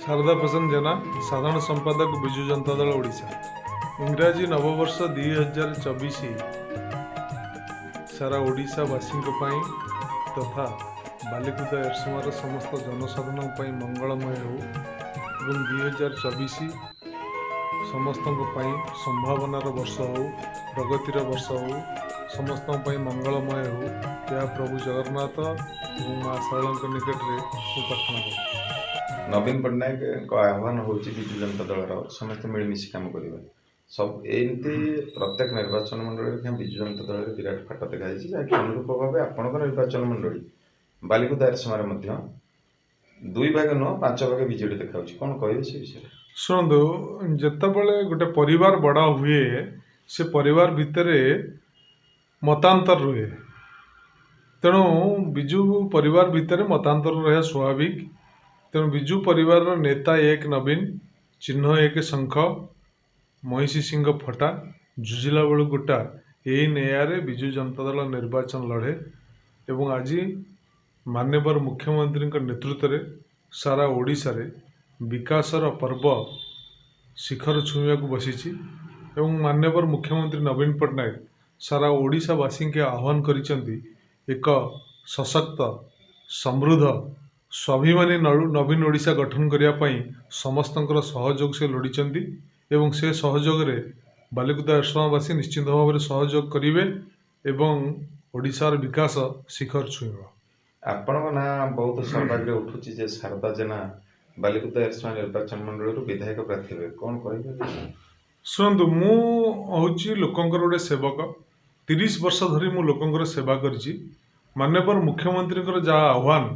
शारदा प्रसन्न जेना साधारण संपादक विजु जनता दल ओडिशा। इंग्राजी नववर्ष 2024 सारा ओडिशावासी तथा बालिकुदा एरसमार समस्त जनसाधारण मंगलमय हो एवं 2024 समस्त संभावनार वर्ष हो, प्रगतिर वर्ष हो, समस्त मंगलमय हो, यह प्रभु जगन्नाथ और माँ शारदा निकट में प्रार्थना करूँ। नवीन पट्टनायक आह्वान होची विजु जनता दल समस्त मिलमिशि काम करेंगे सब एमती प्रत्येक निर्वाचन मंडल विजु जनता दल विराट फाट देखा जहाँकि अनुरूप भाव आपण निर्वाचन मंडल बालिकुदा एरसमार 2 भाग नुह 5 भाग विजेडी देखा कौन कहे से विषय शुणु जितेबाला गोटे परिवार बड़ा हुए से परिवार भितर मतांतर रुहे तेणु विजु परिवार भितर मतांतर रहा स्वाभाविक। तेणु विजु परिवार नेता एक नवीन चिन्ह एक शंख महिषी सिंह फटा जुझिला बेलू गोटा यही नेयारे विजु जनता दल निर्वाचन लड़े एवं आज माननीय मुख्यमंत्री नेतृत्व में सारा ओडिशा रे विकासर पर्व शिखर छुईवा को बसी एवं माननीय मुख्यमंत्री नवीन पट्टनायक सारा ओडिशावासी के आह्वान करिसेंती एक सशक्त समृद्ध स्वाभिमानी नवीन ओडिशा गठन करने समस्तंकर सहयोग से लोड़ी एवं से सहयोग रे बालिकुदा एरसमावासी निश्चित भाव में सहयोग करेंगे एवं ओडिशार विकास शिखर छुईवा। आपण ना बहुत सौभाग्य उठुची जे शारदा जेना बालिकुदा एरसमा निर्वाचन मंडल विधायक प्रार्थी हे कौन कह शुणु मु हूँ लोकंर गोटे सेवक 30 वर्ष धरी मु लोकंर सेवा करी माननीय मुख्यमंत्री जहाँ आह्वान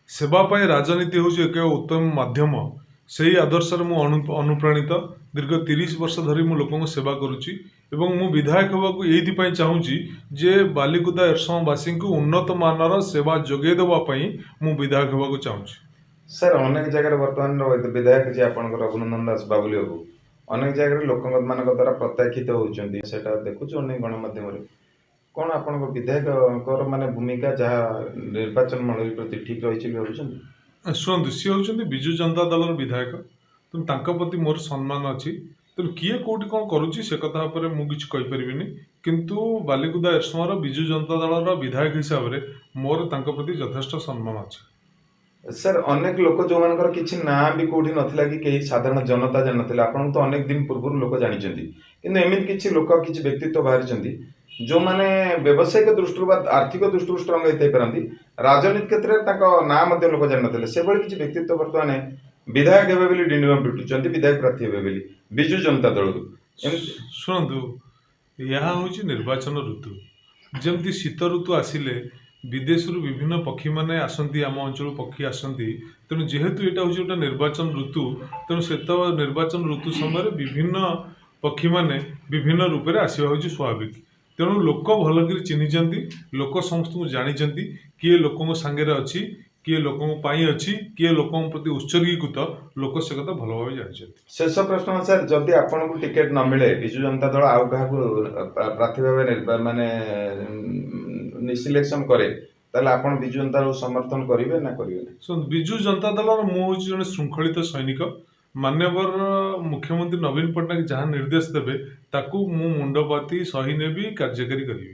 सेवाई राजनीति हूँ एक उत्तम माध्यम से आदर्श मु अनुप्राणित दीर्घ 30 वर्ष धरी मु लोक सेवा करुच्ची एवं मु विधायक होगा ये चाहूँगी जे बालिकुदा एरसमावासी को उन्नत मानर सेवा जोगे देवाई मु विधायक होगा चाहूँगी। सर अनेक जगह बर्तमान विधायक जी आपंकर अभिनंदन दास बाबुली बाबू अनेक जगह लोक मान द्वारा प्रत्याखित होती देखुच अनेक गणमाध्यम कौन आप विधायक माने भूमिका जहाँ निर्वाचन मंडल प्रति ठीक रही भाई शुणु सी हूँ विजु जनता दल विधायक तेणु प्रति मोर सम्मान अच्छी तेणु किए कौटी कौन करुच्ची से कथा मुझे किंतु बालिकुदा एरसमार विजु जनता दल विधायक हिसाब से मोर प्रति यथेष्ट सम्मान अच्छे। सर अनेक लोक जो मान किसी ना भी कौटी नाला कि कहीं साधारण जनता जान ना आपन तो अनेक दिन पूर्व लोक जानी कि एमती किसी लोक किसी व्यक्तित्व बाहरी जो माने व्यावसायिक दृष्टि आर्थिक दृष्टि स्ट्रंग होते पारती राजनीति क्षेत्र में ना लोक जान ना से किसी व्यक्तित्व बर्तमान विधायक हे डिंडीम पिटुंट विधायक प्रार्थी हे विजु जनता दल शुणु यह हूँ निर्वाचन ऋतु जमती शीत ऋतु आसिले विदेश विभिन्न पक्षी मैंने आसती आम अंचल पक्षी आसती तेणु जेहेतु यहाँ हूँ गोटे निर्वाचन ऋतु तेणु से निर्वाचन ऋतु समय विभिन्न पक्षी मैंने विभिन्न रूप से आसवा हूँ स्वाभाविक। तेणु लोक भलकर चिन्हिंट लोक समस्त को जानते किए लोकों सांगे अच्छी किए लोकों अच्छी किए लोकों प्रति उत्सर्गीकृत लोक से कथा भल भाव जानते। शेष प्रश्न सर जदि आपन को टिकेट न मिले विजु जनता दल आउ क्या प्रार्थी भाव माने सिलेक्शन करे ताले आपण विजु जनता दल समर्थन करेंगे ना करेंगे। विजु जनता दल मु जन श्रृंखलित सैनिक मान्यवर मुख्यमंत्री नवीन पट्टनायक जहाँ निर्देश देवे ताकू मु मुंडपाती सही ने भी कार्यकारी करी।